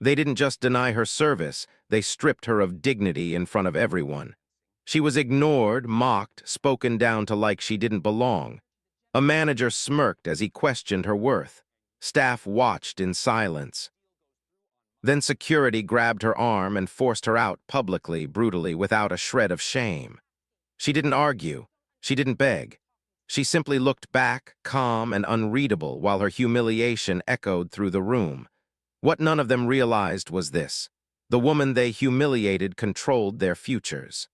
They didn't just deny her service, they stripped her of dignity in front of everyone. She was ignored, mocked, spoken down to like she didn't belong. A manager smirked as he questioned her worth. Staff watched in silence. Then security grabbed her arm and forced her out publicly, brutally, without a shred of shame. She didn't argue. She didn't beg. She simply looked back, calm and unreadable, while her humiliation echoed through the room. What none of them realized was this: the woman they humiliated controlled their futures.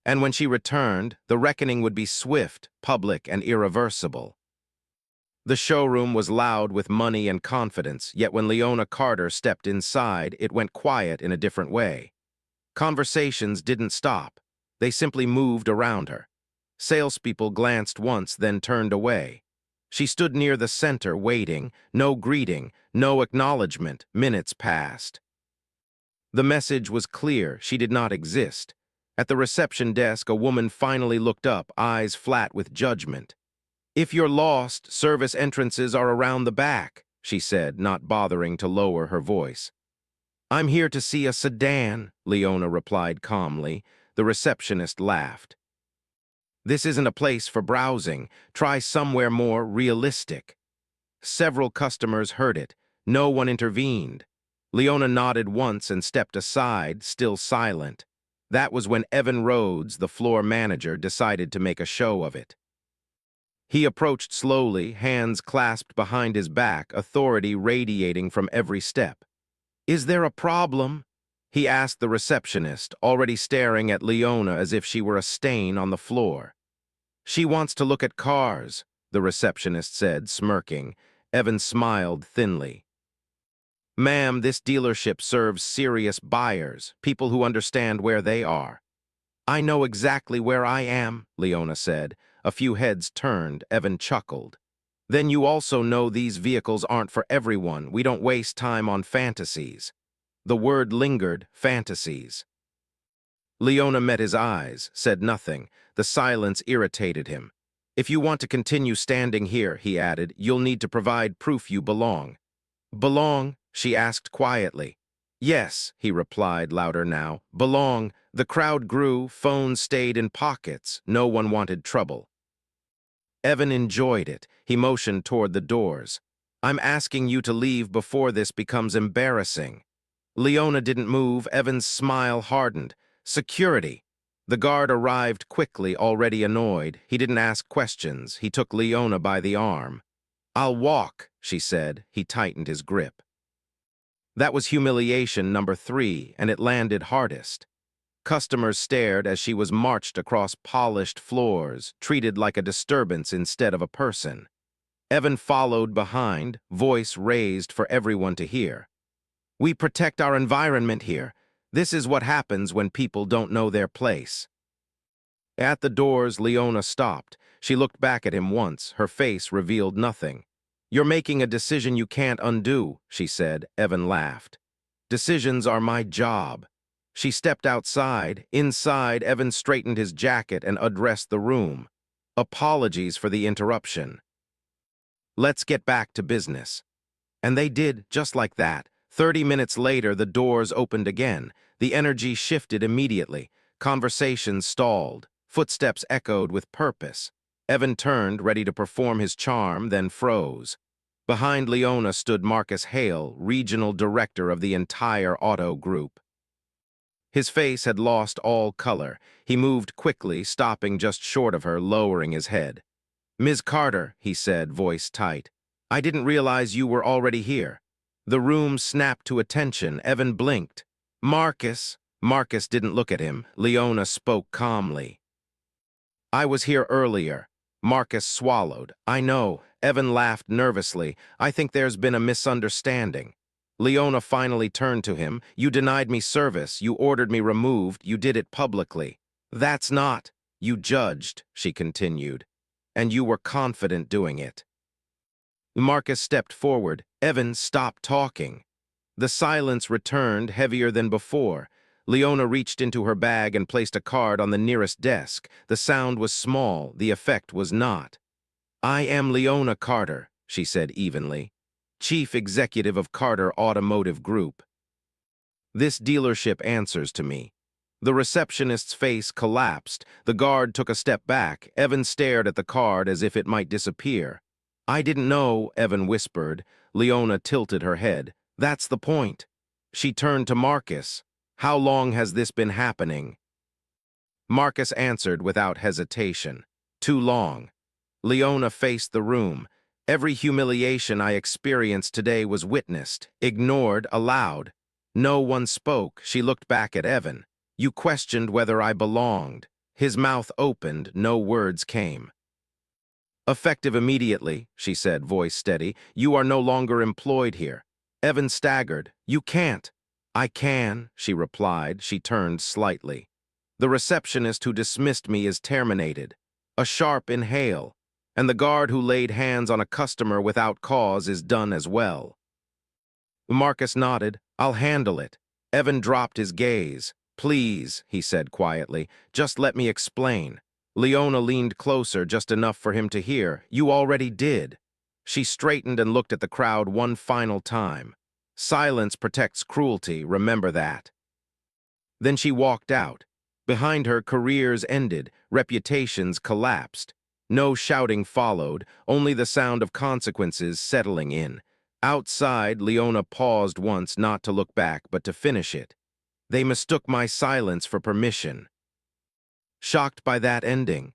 And when she returned, the reckoning would be swift, public, and irreversible. The showroom was loud with money and confidence, yet when Leona Carter stepped inside, it went quiet in a different way. Conversations didn't stop. They simply moved around her. Salespeople glanced once, then turned away. She stood near the center, waiting. No greeting, no acknowledgement. Minutes passed. The message was clear: she did not exist. At the reception desk, a woman finally looked up, eyes flat with judgment. "If you're lost, service entrances are around the back," she said, not bothering to lower her voice. "I'm here to see a sedan," Leona replied calmly. The receptionist laughed. "This isn't a place for browsing. Try somewhere more realistic." Several customers heard it. No one intervened. Leona nodded once and stepped aside, still silent. That was when Evan Rhodes, the floor manager, decided to make a show of it. He approached slowly, hands clasped behind his back, authority radiating from every step. "Is there a problem?" he asked the receptionist, already staring at Leona as if she were a stain on the floor. "She wants to look at cars," the receptionist said, smirking. Evan smiled thinly. "Ma'am, this dealership serves serious buyers, people who understand where they are." "I know exactly where I am," Leona said. A few heads turned. Evan chuckled. "Then you also know these vehicles aren't for everyone. We don't waste time on fantasies." The word lingered: fantasies. Leona met his eyes, said nothing. The silence irritated him. "If you want to continue standing here," he added, "you'll need to provide proof you belong." "Belong?" she asked quietly. "Yes," he replied, louder now. "Belong." The crowd grew, phones stayed in pockets. No one wanted trouble. Evan enjoyed it. He motioned toward the doors. "I'm asking you to leave before this becomes embarrassing." Leona didn't move. Evan's smile hardened. "Security." The guard arrived quickly, already annoyed. He didn't ask questions. He took Leona by the arm. "I'll walk," she said. He tightened his grip. That was humiliation number 3, and it landed hardest. Customers stared as she was marched across polished floors, treated like a disturbance instead of a person. Evan followed behind, voice raised for everyone to hear. "We protect our environment here. This is what happens when people don't know their place." At the doors, Leona stopped. She looked back at him once. Her face revealed nothing. "You're making a decision you can't undo," she said. Evan laughed. "Decisions are my job." She stepped outside. Inside, Evan straightened his jacket and addressed the room. "Apologies for the interruption. Let's get back to business." And they did, just like that. 30 minutes later, the doors opened again. The energy shifted immediately. Conversations stalled. Footsteps echoed with purpose. Evan turned, ready to perform his charm, then froze. Behind Leona stood Marcus Hale, regional director of the entire auto group. His face had lost all color. He moved quickly, stopping just short of her, lowering his head. "Ms. Carter," he said, voice tight, "I didn't realize you were already here." The room snapped to attention. Evan blinked. "Marcus." Marcus didn't look at him. Leona spoke calmly. "I was here earlier." Marcus swallowed. "I know." Evan laughed nervously. "I think there's been a misunderstanding." Leona finally turned to him. "You denied me service. You ordered me removed. You did it publicly." "That's not." "You judged," she continued. "And you were confident doing it." Marcus stepped forward. "Evan, stop talking." The silence returned, heavier than before. Leona reached into her bag and placed a card on the nearest desk. The sound was small. The effect was not. "I am Leona Carter," she said evenly. chief executive of Carter Automotive Group. This dealership answers to me. The receptionist's face collapsed. The guard took a step back. Evan stared at the card as if it might disappear. I didn't know, Evan whispered. Leona tilted her head. That's the point. She turned to Marcus. How long has this been happening? Marcus answered without hesitation. Too long. Leona faced the room. Every humiliation I experienced today was witnessed, ignored, allowed. No one spoke. She looked back at Evan. You questioned whether I belonged. His mouth opened, no words came. Effective immediately, she said, voice steady. You are no longer employed here. Evan staggered. You can't. I can, she replied. She turned slightly. The receptionist who dismissed me is terminated. A sharp inhale. And the guard who laid hands on a customer without cause is done as well. Marcus nodded. I'll handle it. Evan dropped his gaze. Please, he said quietly, just let me explain. Leona leaned closer, just enough for him to hear. You already did. She straightened and looked at the crowd one final time. Silence protects cruelty, remember that. Then she walked out. Behind her, careers ended, reputations collapsed. No shouting followed, only the sound of consequences settling in. Outside, Leona paused once, not to look back, but to finish it. They mistook my silence for permission. Shocked by that ending?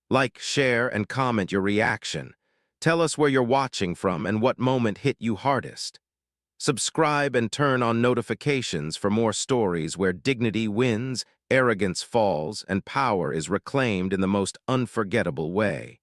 Like, share, and comment your reaction. Tell us where you're watching from and what moment hit you hardest. Subscribe and turn on notifications for more stories where dignity wins, arrogance falls, and power is reclaimed in the most unforgettable way.